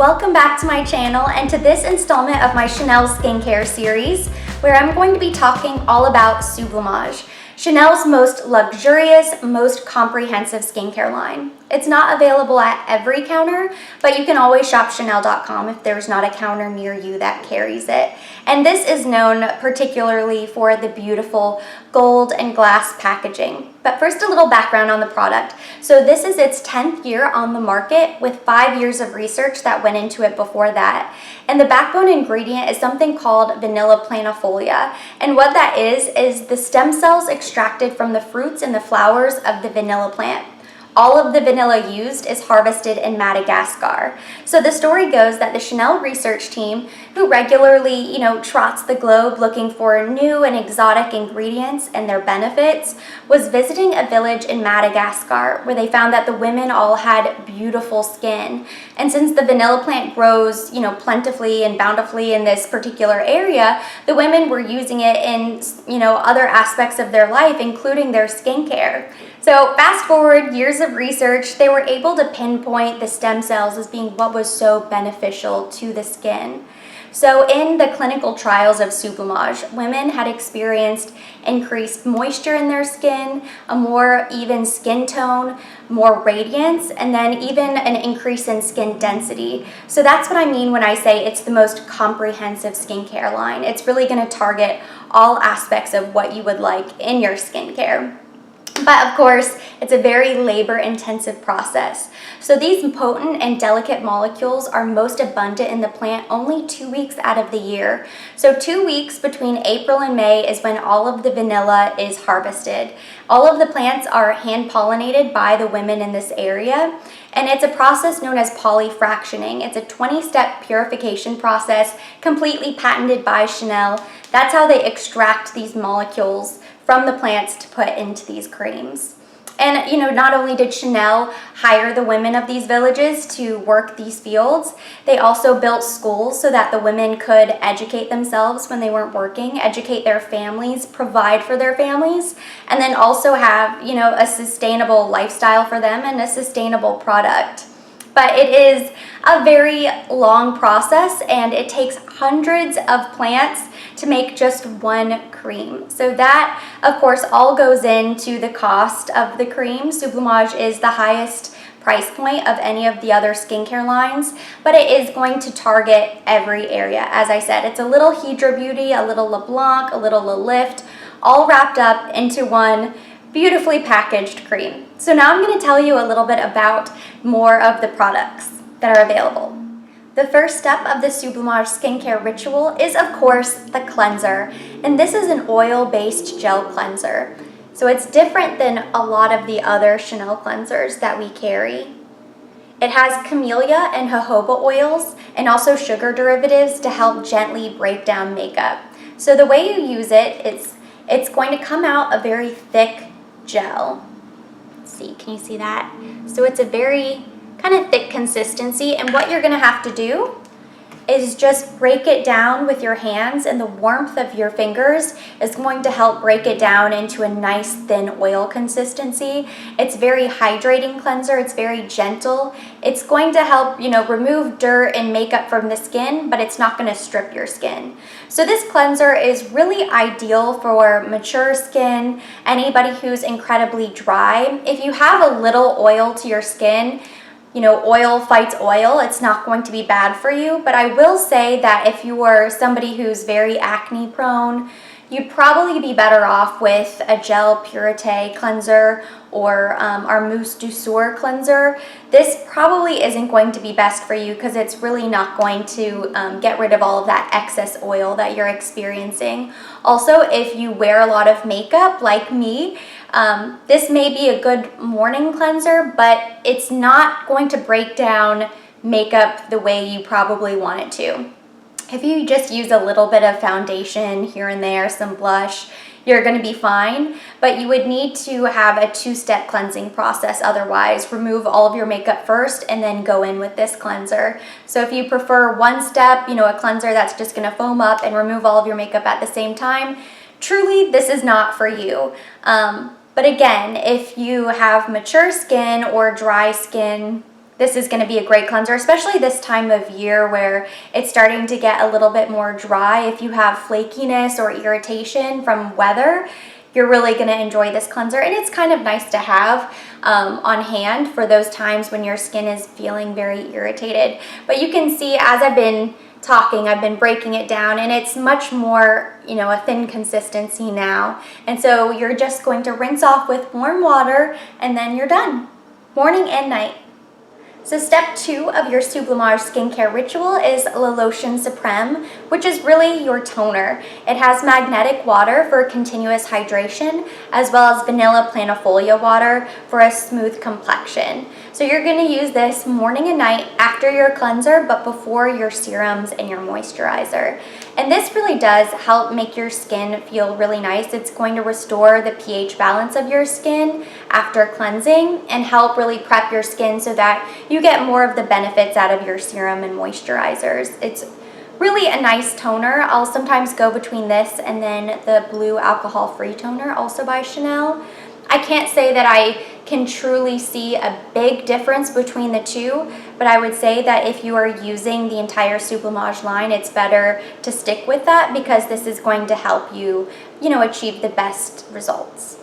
welcome back to my channel and to this installment of my Chanel skincare series where I'm going to be talking all about Sublimage, Chanel's most luxurious, most comprehensive skincare line. It's not available at every counter, but you can always shop Chanel.com if there's not a counter near you that carries it. And this is known particularly for the beautiful gold and glass packaging. But first, a little background on the product. So this is its 10th year on the market with 5 years of research that went into it before that. And the backbone ingredient is something called vanilla planifolia. And what that is the stem cells extracted from the fruits and the flowers of the vanilla plant. All of the vanilla used is harvested in Madagascar. So the story goes that the Chanel research team, who regularly, trots the globe looking for new and exotic ingredients and their benefits, was visiting a village in Madagascar where they found that the women all had beautiful skin. And since the vanilla plant grows, plentifully and bountifully in this particular area, the women were using it in, other aspects of their life, including their skincare. So fast forward years of research, they were able to pinpoint the stem cells as being what was so beneficial to the skin. So in the clinical trials of Sublimage, women had experienced increased moisture in their skin, a more even skin tone, more radiance, and then even an increase in skin density. So that's what I mean when I say it's the most comprehensive skincare line. It's really going to target all aspects of what you would like in your skincare. But of course, it's a very labor-intensive process. So these potent and delicate molecules are most abundant in the plant only 2 weeks out of the year. So 2 weeks between April and May is when all of the vanilla is harvested. All of the plants are hand-pollinated by the women in this area, and it's a process known as polyfractioning. It's a 20-step purification process completely patented by Chanel. That's how they extract these molecules from the plants to put into these creams. And not only did Chanel hire the women of these villages to work these fields, they also built schools so that the women could educate themselves when they weren't working, educate their families, provide for their families, and then also have, a sustainable lifestyle for them and a sustainable product. But it is a very long process and it takes hundreds of plants to make just one cream. So that, of course, all goes into the cost of the cream. Sublimage is the highest price point of any of the other skincare lines, but it is going to target every area. As I said, it's a little Hydra Beauty, a little LeBlanc, a little Le Lift, all wrapped up into one beautifully packaged cream. So now I'm going to tell you a little bit about more of the products that are available. The first step of the Sublimage skincare ritual is, of course, the cleanser. And this is an oil-based gel cleanser. So it's different than a lot of the other Chanel cleansers that we carry. It has camellia and jojoba oils and also sugar derivatives to help gently break down makeup. So the way you use it, it's going to come out a very thick gel. Let's see, can you see that? So it's a very kind of thick consistency, and what you're going to have to do is just break it down with your hands, and the warmth of your fingers is going to help break it down into a nice thin oil consistency. It's very hydrating cleanser. It's very gentle. It's going to help, remove dirt and makeup from the skin, but it's not going to strip your skin. So this cleanser is really ideal for mature skin, anybody who's incredibly dry. If you have a little oil to your skin, oil fights oil. It's not going to be bad for you. But I will say that if you are somebody who's very acne prone, you'd probably be better off with a gel purité cleanser or our Mousse Douceur cleanser. This probably isn't going to be best for you because it's really not going to get rid of all of that excess oil that you're experiencing. Also, if you wear a lot of makeup like me, this may be a good morning cleanser, but it's not going to break down makeup the way you probably want it to. If you just use a little bit of foundation here and there, some blush, you're going to be fine, but you would need to have a 2-step cleansing process otherwise. Remove all of your makeup first and then go in with this cleanser. So if you prefer one step, a cleanser that's just going to foam up and remove all of your makeup at the same time, truly this is not for you. But again, if you have mature skin or dry skin, this is going to be a great cleanser, especially this time of year where it's starting to get a little bit more dry. If you have flakiness or irritation from weather, you're really going to enjoy this cleanser, and it's kind of nice to have on hand for those times when your skin is feeling very irritated. But you can see as I've been talking, I've been breaking it down, and it's much more, you know, a thin consistency now. And so you're just going to rinse off with warm water, and then you're done, morning and night. So step 2 of your Sublimage skincare ritual is the Lotion Supreme, which is really your toner. It has magnetic water for continuous hydration, as well as vanilla planifolia water for a smooth complexion. So you're going to use this morning and night after your cleanser, but before your serums and your moisturizer. And this really does help make your skin feel really nice. It's going to restore the pH balance of your skin after cleansing and help really prep your skin so that you get more of the benefits out of your serum and moisturizers. It's really a nice toner. I'll sometimes go between this and then the blue alcohol-free toner, also by Chanel. I can't say that I can truly see a big difference between the two, but I would say that if you are using the entire Sublimage line, it's better to stick with that because this is going to help you, achieve the best results.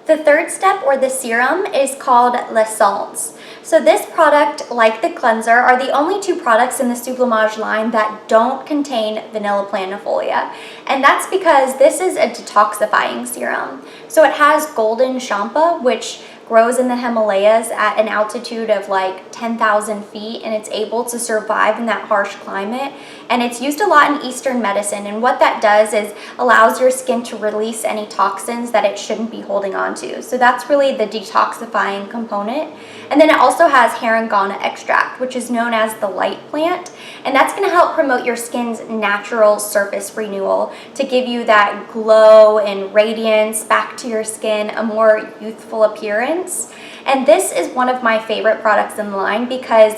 The third step, or the serum, is called L'Essence. So this product, like the cleanser, are the only 2 products in the Sublimage line that don't contain vanilla planifolia. And that's because this is a detoxifying serum. So it has golden champa, which grows in the Himalayas at an altitude of like 10,000 feet, and it's able to survive in that harsh climate. And it's used a lot in Eastern medicine, and what that does is allows your skin to release any toxins that it shouldn't be holding on to. So that's really the detoxifying component. And then it also has harengana extract, which is known as the light plant, and that's going to help promote your skin's natural surface renewal to give you that glow and radiance back to your skin, a more youthful appearance. And this is one of my favorite products in the line because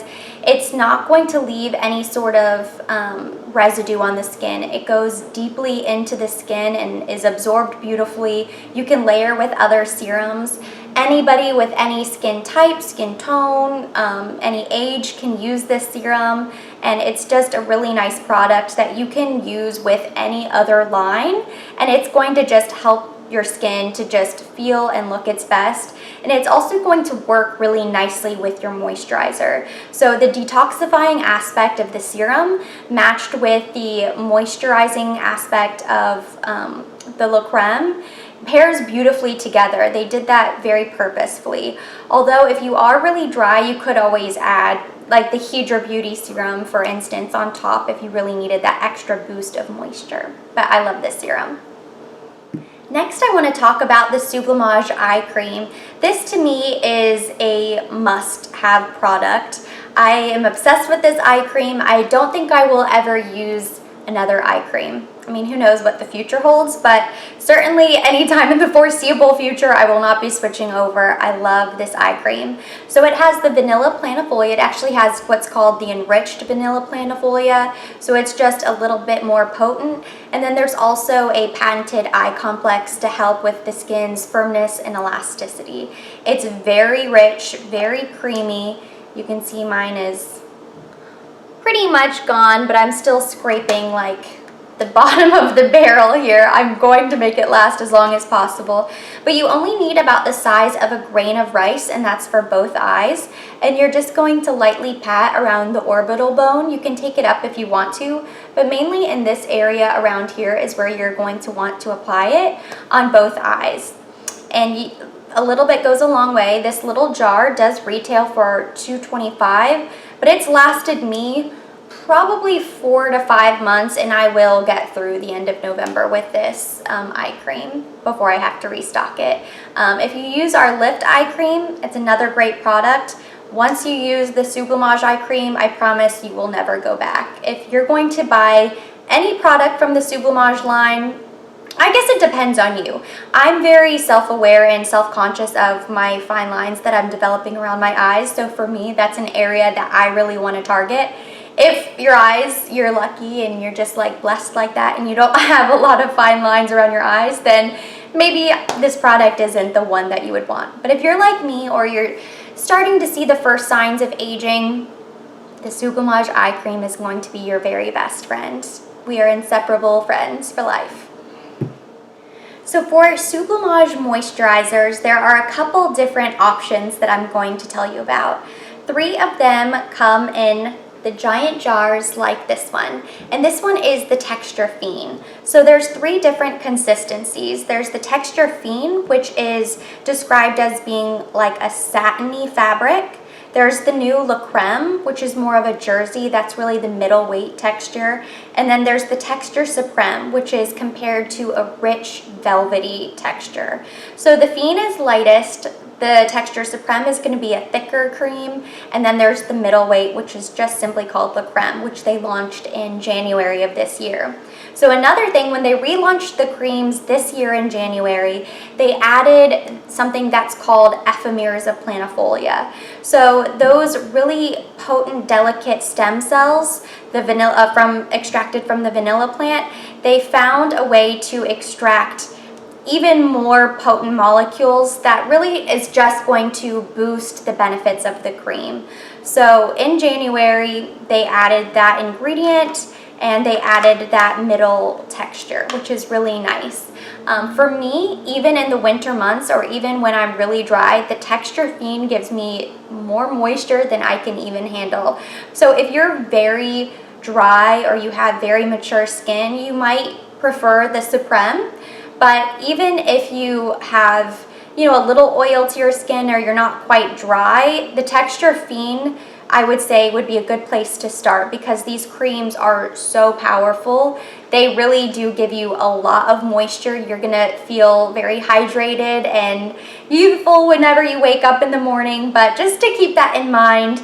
it's not going to leave any sort of residue on the skin. It goes deeply into the skin and is absorbed beautifully. You can layer with other serums. Anybody with any skin type, skin tone, any age can use this serum, and it's just a really nice product that you can use with any other line, and it's going to just help your skin to just feel and look its best. And it's also going to work really nicely with your moisturizer. So the detoxifying aspect of the serum matched with the moisturizing aspect of the La Creme pairs beautifully together. They did that very purposefully. Although if you are really dry, you could always add like the Hydra Beauty Serum, for instance, on top if you really needed that extra boost of moisture. But I love this serum. Next, I want to talk about the Sublimage eye cream. This to me is a must-have product. I am obsessed with this eye cream. I don't think I will ever use another eye cream. I mean, who knows what the future holds, but certainly anytime in the foreseeable future, I will not be switching over. I love this eye cream. So it has the vanilla planifolia. It actually has what's called the enriched vanilla planifolia, so it's just a little bit more potent. And then there's also a patented eye complex to help with the skin's firmness and elasticity. It's very rich, very creamy. You can see mine is pretty much gone, but I'm still scraping like the bottom of the barrel here. I'm going to make it last as long as possible. But you only need about the size of a grain of rice, and that's for both eyes. And you're just going to lightly pat around the orbital bone. You can take it up if you want to, but mainly in this area around here is where you're going to want to apply it on both eyes. And a little bit goes a long way. This little jar does retail for $2.25, but it's lasted me probably 4 to 5 months, and I will get through the end of November with this eye cream before I have to restock it. If you use our Lift eye cream, it's another great product. Once you use the Sublimage eye cream, I promise you will never go back. If you're going to buy any product from the Sublimage line, I guess it depends on you. I'm very self-aware and self-conscious of my fine lines that I'm developing around my eyes, so for me, that's an area that I really want to target. If your eyes, you're lucky and you're just like blessed like that and you don't have a lot of fine lines around your eyes, then maybe this product isn't the one that you would want. But if you're like me, or you're starting to see the first signs of aging, the Sublimage eye cream is going to be your very best friend. We are inseparable friends for life. So for Sublimage moisturizers, there are a couple different options that I'm going to tell you about. 3 of them come in the giant jars like this one, and this one is the Texture Fine. So there's 3 different consistencies. There's the Texture Fine, which is described as being like a satiny fabric. There's the new La Creme, which is more of a jersey. That's really the middleweight texture. And then there's the Texture Supreme, which is compared to a rich velvety texture. So the Fine is lightest. The Texture Supreme is going to be a thicker cream, and then there's the middleweight, which is just simply called La Creme, which they launched in January of this year. So another thing, when they relaunched the creams this year in January, they added something that's called ephemeres of planifolia. So those really potent, delicate stem cells, the vanilla extracted from the vanilla plant, they found a way to extract even more potent molecules that really is just going to boost the benefits of the cream. So in January, they added that ingredient and they added that middle texture, which is really nice. For me, even in the winter months or even when I'm really dry, the Texture Fine gives me more moisture than I can even handle. So if you're very dry or you have very mature skin, you might prefer the Supreme. But even if you have, a little oil to your skin or you're not quite dry, the Texture Fine, I would say, would be a good place to start because these creams are so powerful. They really do give you a lot of moisture. You're gonna feel very hydrated and youthful whenever you wake up in the morning. But just to keep that in mind,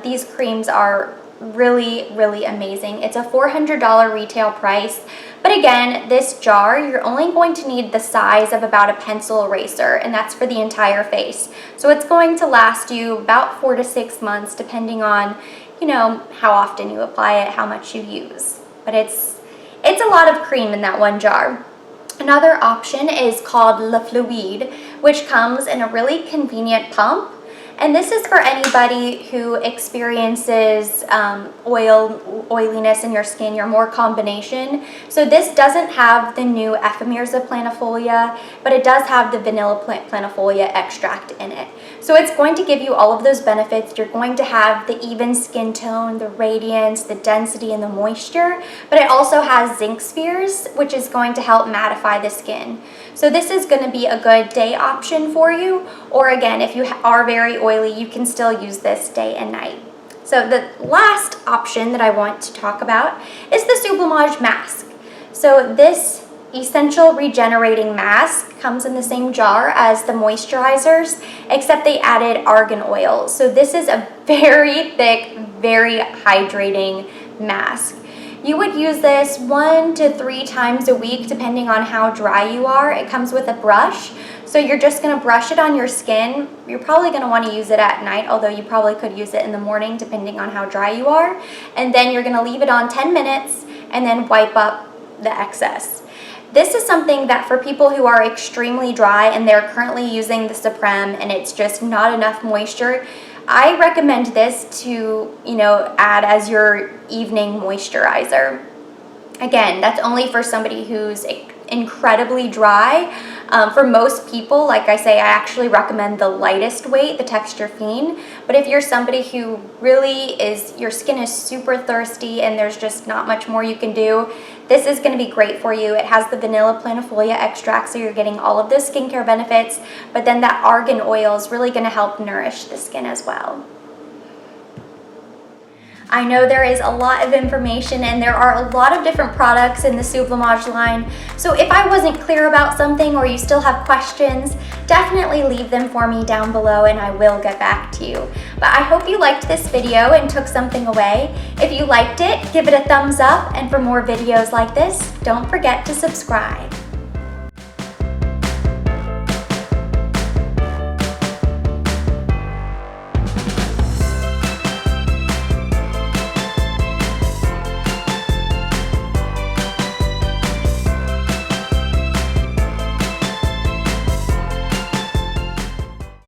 these creams are really, really amazing. It's a $400 retail price. But again, this jar, you're only going to need the size of about a pencil eraser, and that's for the entire face. So it's going to last you about 4 to 6 months, depending on, how often you apply it, how much you use. But it's a lot of cream in that one jar. Another option is called Le Fluide, which comes in a really convenient pump. And this is for anybody who experiences oiliness in your skin, your more combination. So this doesn't have the new ephemeres of planifolia, but it does have the vanilla planifolia extract in it. So it's going to give you all of those benefits. You're going to have the even skin tone, the radiance, the density, and the moisture, but it also has zinc spheres, which is going to help mattify the skin. So this is going to be a good day option for you, or again, if you are very oily, you can still use this day and night. So the last option that I want to talk about is the Sublimage mask. So this essential regenerating mask comes in the same jar as the moisturizers, except they added argan oil. So this is a very thick, very hydrating mask. You would use this 1 to 3 times a week depending on how dry you are. It comes with a brush, so you're just going to brush it on your skin. You're probably going to want to use it at night, although you probably could use it in the morning depending on how dry you are. And then you're going to leave it on 10 minutes and then wipe up the excess. This is something that for people who are extremely dry and they're currently using the Supreme and it's just not enough moisture, I recommend this to, add as your evening moisturizer. Again, that's only for somebody who's incredibly dry. For most people, like I say, I actually recommend the lightest weight, the Texture Fine. But if you're somebody who really your skin is super thirsty and there's just not much more you can do, this is going to be great for you. It has the vanilla planifolia extract, so you're getting all of those skincare benefits, but then that argan oil is really going to help nourish the skin as well. I know there is a lot of information and there are a lot of different products in the Sublimage line, so if I wasn't clear about something or you still have questions, definitely leave them for me down below and I will get back to you. But I hope you liked this video and took something away. If you liked it, give it a thumbs up, and for more videos like this, don't forget to subscribe.